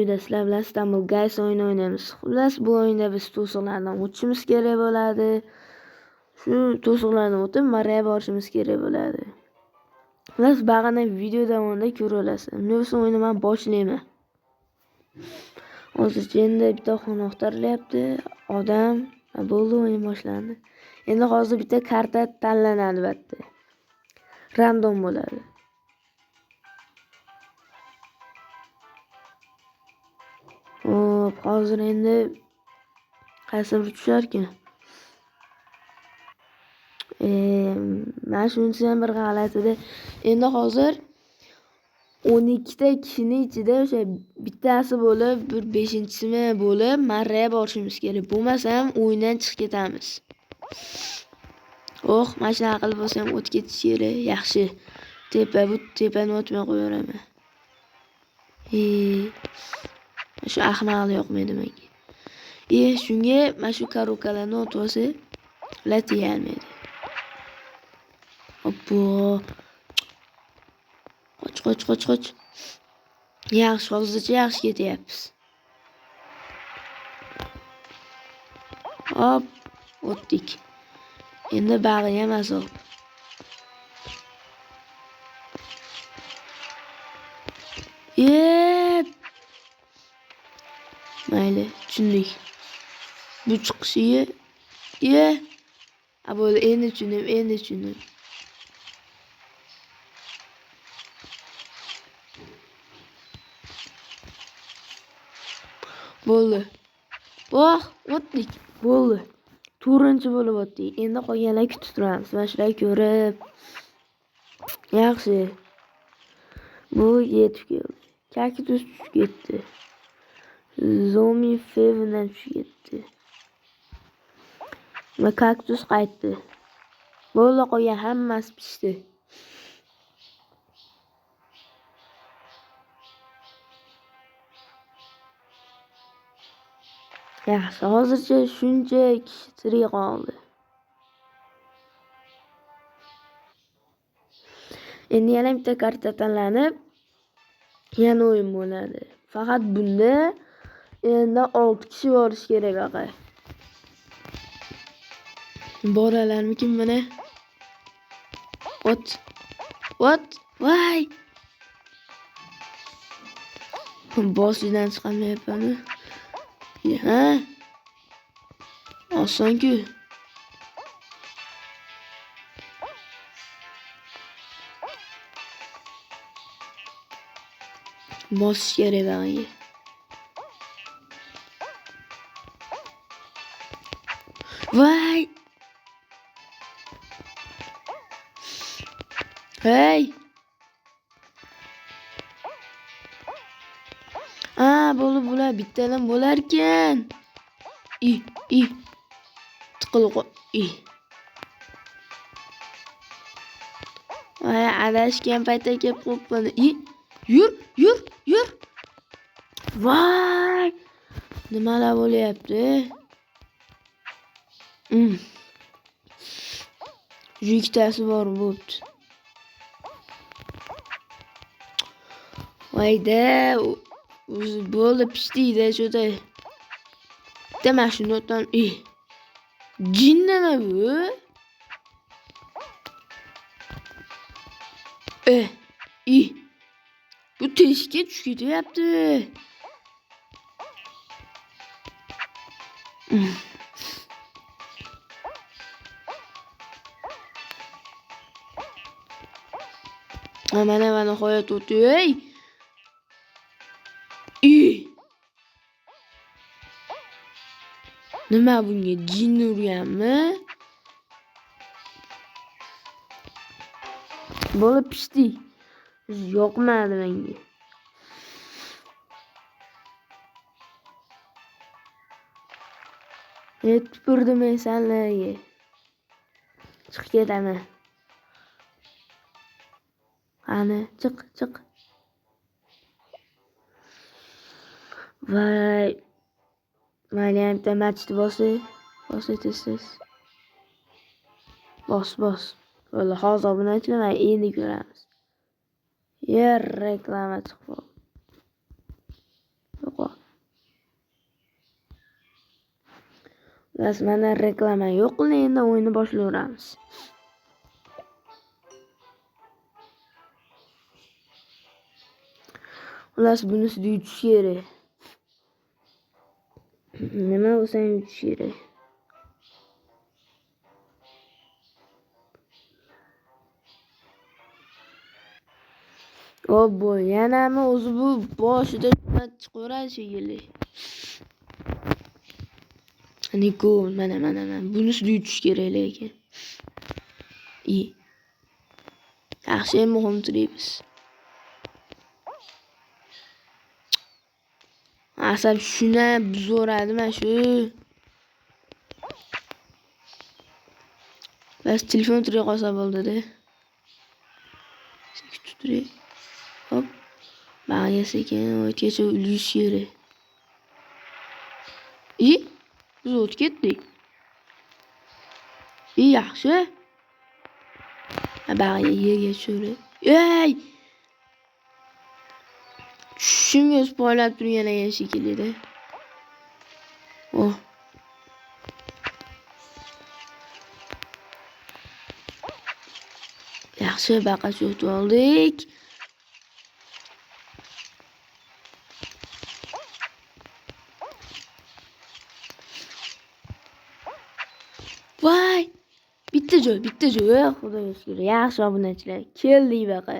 videoda sizlar bilan Istanbul Guys o'yini o'ynaymiz. Xullas, bu o'yinda biz to'siqlardan o'tishimiz kerak bo'ladi. Shu to'siqlardan o'tib Mariyaga borishimiz kerak bo'ladi. Xullas, bag'ana video davomida ko'ra olasiz. Nima bo'lsa o'yinni men boshlayman. Hozircha endi bitta xona axtarilyapti. Odam bo'ldi, o'yin boshlandi. Endi hozir bitta karta tanlanadi albatta. Random bo'ladi. Hozir endi qaysi bir tusharkan? Mana shunisi ham bir g'alatida. Endi hozir 12 ta kishining ichida o'sha bittasi bo'lib, bir 5-chisimi bo'lib Mariyaga borishimiz kerak. Bo'lmasam o'yindan chiqib ketamiz. Mana shunaqa qilib bo'lsa ham o'tib ketish kerak. Yaxshi. Bu tepani o'tmay qo'yaveraman. Shu ahmoqlik yoqmaydi menga. Shunga mana shu karokalarni o'tib olsa, latiyalmaydi. Hoppo. Qoch. Yaxshi, hozircha yaxshi ketyapmiz. Hop, o'tdik. Endi bag'i ham azob. Mayli, tushundik. Bu chiqishiga bo'ldi, endi tushundim. Bo'ldi. O'tdik. Bo'ldi. 4-chi bo'lib o'tdik. Endi qolganlar kutib turamiz. Mana shular ko'rib. Yaxshi. Bu yetib keldi. Kaktus tushib ketdi. Zomi Fevendan tushib ketdi. Va kaktus qaytdi. Bo'ldi, qolgan hammasi pishdi. Yaxshi, hozircha shuncha kishi tirik qoldi. Endi yana bitta karta tanlanib, yana o'yin bo'ladi. Faqat bunda endi 6 kishi borish kerak aka. Boralarmikin mana? What? Why? Boshidan chiqamayapman. Oson-ku. Bosish kerak bag'iga. Voy! Hey! Bular bittadan bo'lar ekan. Tiqilib adashgan paytda kelib qo'yibman. Yur. Voy! Nimalar bo'lyapti? Ikkitasi bor bo'pti. Voyda, o'zi bo'ldi pishdiyda sho'da. Demak shuni o'tan. Jin nima bu? Bu teshikka tushib ketyapti. Mana nihoyat o'tdi. Nima bunga jin urganmi? Bo'lib pishdi. Yoqmadi menga. Tupurdim men senlarga. Chiqib ketaman. Qani, chiq. Voy. Mayli, bitta matchni bosasiz. Bos. Bo'ldi, hozir obunachilar endi ko'ramiz. Reklama chiqib qoldi. Xullas, mana reklama yo'q qildi, endi o'yinni boshlayveramiz. Xullas, bunisida yutish kerak. Nima bo'lsa ham yutish kerak. Obbo, yanami o'zi bu boshida chiqaveradi shekilli. Niko, mana. Bunisida yutish kerak lekin. Yaxshi, muhim turibmiz. Asab shuna buzo'radi mana shu. Bas telefon turay qolsa bo'ldi-da. Turay. Hop. Bag'ga sekin o'tgacha ulish kerak. Biz o'tib ketdik. Yaxshi. Bag'ga yerga tushirdi. Ey! Tushimga spoilab turgan ekan shekilli-da. Oh. Yaxshi, baqacha o'tib oldik. Voy! Bitta joy. Xudoga shukr. Yaxshi obunachilar. Keldik baqa.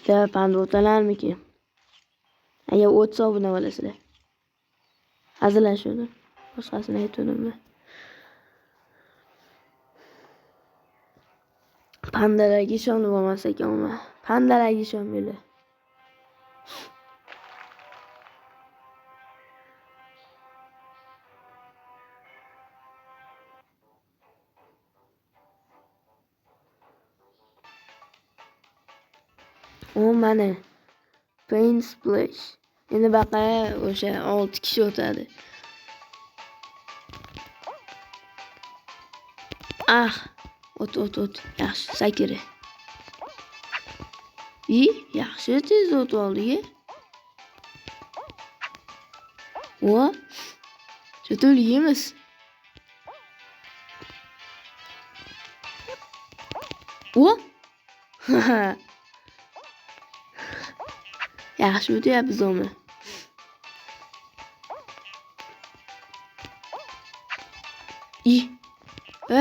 Da panda o'talarmikin? Agar o'tsa obuna bo'lasizlar. Hazillashdim. Boshqasini aytdim. Pandalarga ishonib bo'lmas ekanman. Pandalarga ishonmaylar. Mana Paint Splash. Endi baqa o'sha 6 kishi o'tadi. O't. Yaxshi, sakira. Yaxshi tez o'tib oldik. Cho'tib yeymiz. Yaxshi o'tyapmiz uni.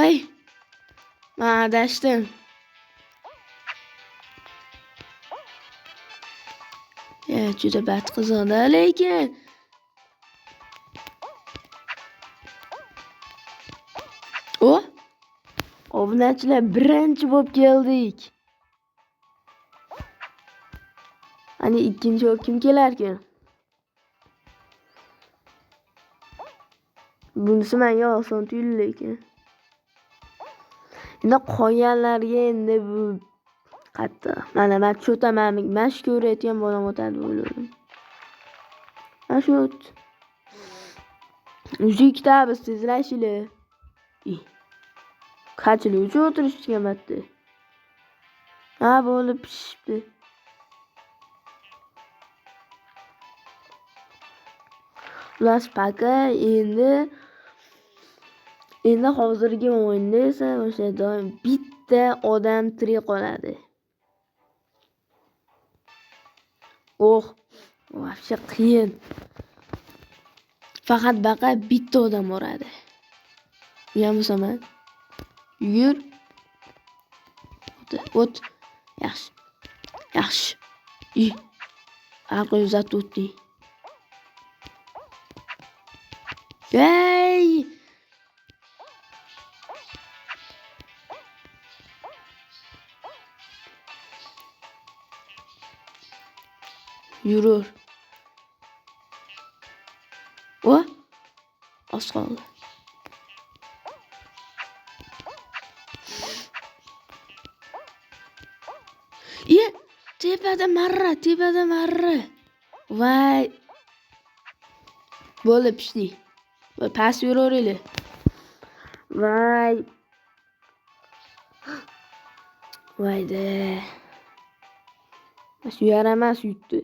Ey! Men adashdim. Juda bad qiziqda lekin. Obunachilar, birinchi bo'lib keldik. Hani ikkinchi bo'lib kim kelarkan? Bunisi menga oson tuyuldi lekin. Endi qolganlarga endi bu qattiq. Mana men cho'taman, men shu ko'rayotgan bolam o'tadi o'yladim. Mana shu o't. O'zi ikkitamiz tezlashinglar. Qanchalik uch o'tirishgan batda. Bo'lib pishibdi. Xullas paka endi hozirgi o'yinda esa o'sha doim bitta odam tirik qoladi. Вообще qiyin. Faqat baqa bitta odam boradi. Men bo'lsam, yur. O't. Yaxshi. Aql uzatib o'tdi. Ey! Yurur. Az qoldi. Tepada marra. Voy. Bo'ldi, pishdi. Pas yuraveringlar. Voyda. Shu yaramas yutdi.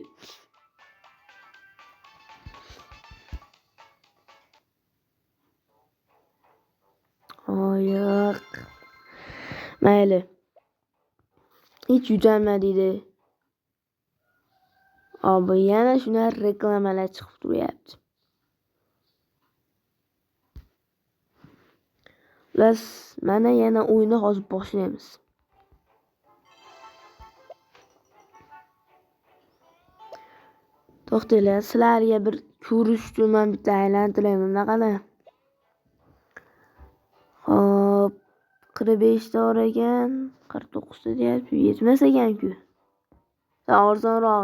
Yo'q. Mayli. Hech yutanmadiydi. Bu yana shular reklamalar chiqib turyapti. Xullas, mana yana o'yinni hozir boshlaymiz. To'xtanglar, sizlarga bir ko'rish uchun men bitta aylantiraymi bunaqada. Hop, 45 ta bor ekan, 49 ta deyapti, yetmas ekan-ku. Arzonroq,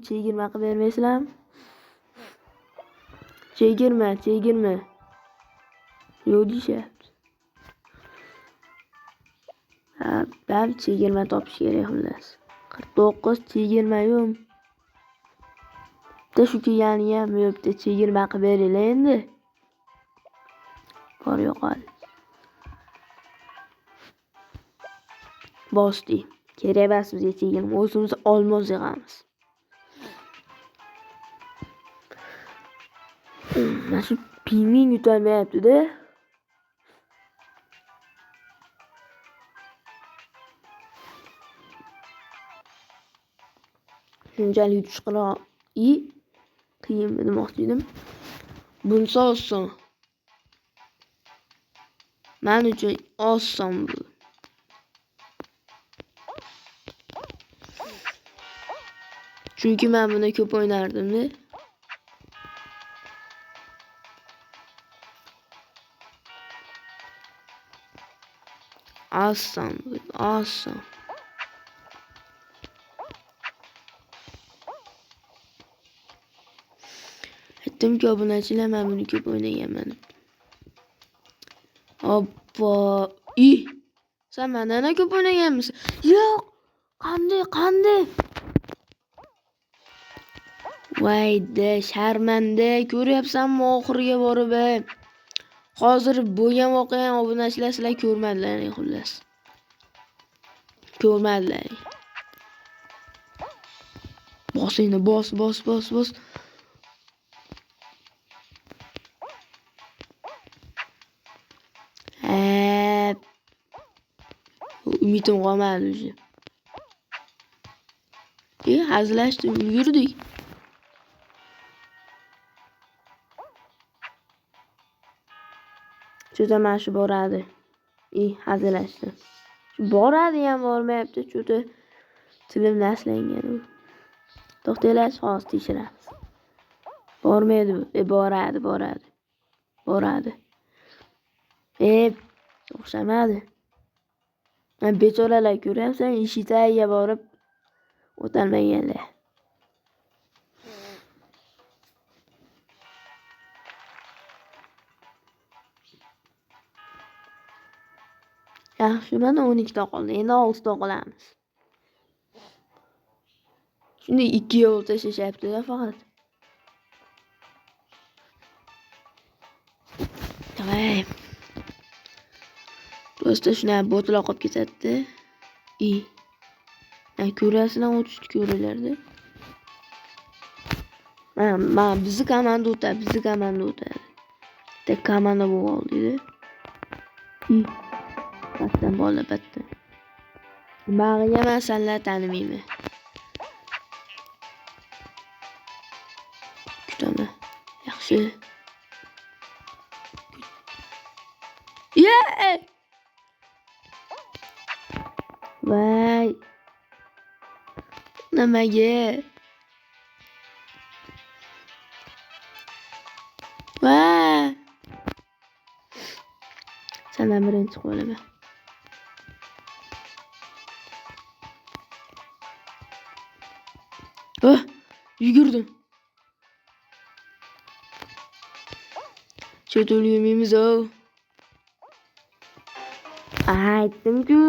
chegirma qilib bermaysizlarmi? Chegirma. Yo'q deyishyapti. Ben chegirma topish kerak xullas. 49 chegirma yo'q. Bitta shu kelgani ham yo'q, bitta chegirma qilib beringlar endi. Bor yo'qol. Bosdi. Kerak emas bizga chegirma, o'zimiz olmos yig'amiz. Mana shu pingvin yutolmayapti-da. Shunchalik yutish qiyin demoqchi edim. Bunisi oson. Men uchun oson bu. Chunki men buni ko'p o'ynardim-da. Oson. Aytdimki, obunachilar men buni ko'p o'ynaganman. Hoppa. Sen mendan ko'p o'ynaganmisan? Yo'q. Qanday? Voyda, sharmanda, ko'ryapsanmi oxiriga borib? Hozir bo'lgan voqea obunachilar sizlar ko'rmadilar, xullas. Ko'rmadilar. Bos endi, bos. Umidim qolmadi o'zi. Hazillashdim, yurdik. Juda mana boradi. Hazillashdim. Boradi ham bormayapti, juda tilim naslangan u. To'xtanglar, hozir tekshiramiz. Bormaydi, boradi. O'xshamadi. Bechoralar ko'ryapsan, eshik tagiga borib o'tolmaganlar. Yaxshi, mana 12 ta qoldi. Endi 6 ta qolamiz. Shunday 2 yo'l tashlashyapti-da faqat. Davay. Do'stlar, shuna botlar qolib ketadi. Ko'rasizlar, o'tishni ko'ringlar-da. Mana bizni komanda o'tadi. Bitta komanda bo'lib oldi-da. Battan bola. Bag'iga men senlar tanimayman. Kutaman. Yaxshi. Voy. Nimaga? Voy. Sendan birinchi qo'laman. Yugurdim. Cho'tib yurmaymiz-ku. Aytdim-ku.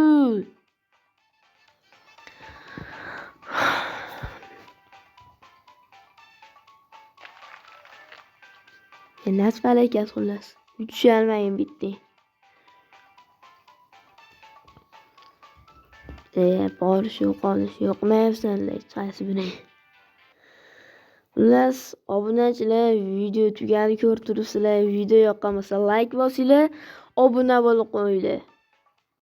Enas falakat xullas. Yutishalmayin bitti. Borish yo'q, qolish yo'qmayapsanlar, hech qaysi biring. Xullas, obunachilar, video tugalni ko'rib turibsizlar. Video yoqqan bo'lsa like bosinglar, obuna bo'lib qo'yinglar.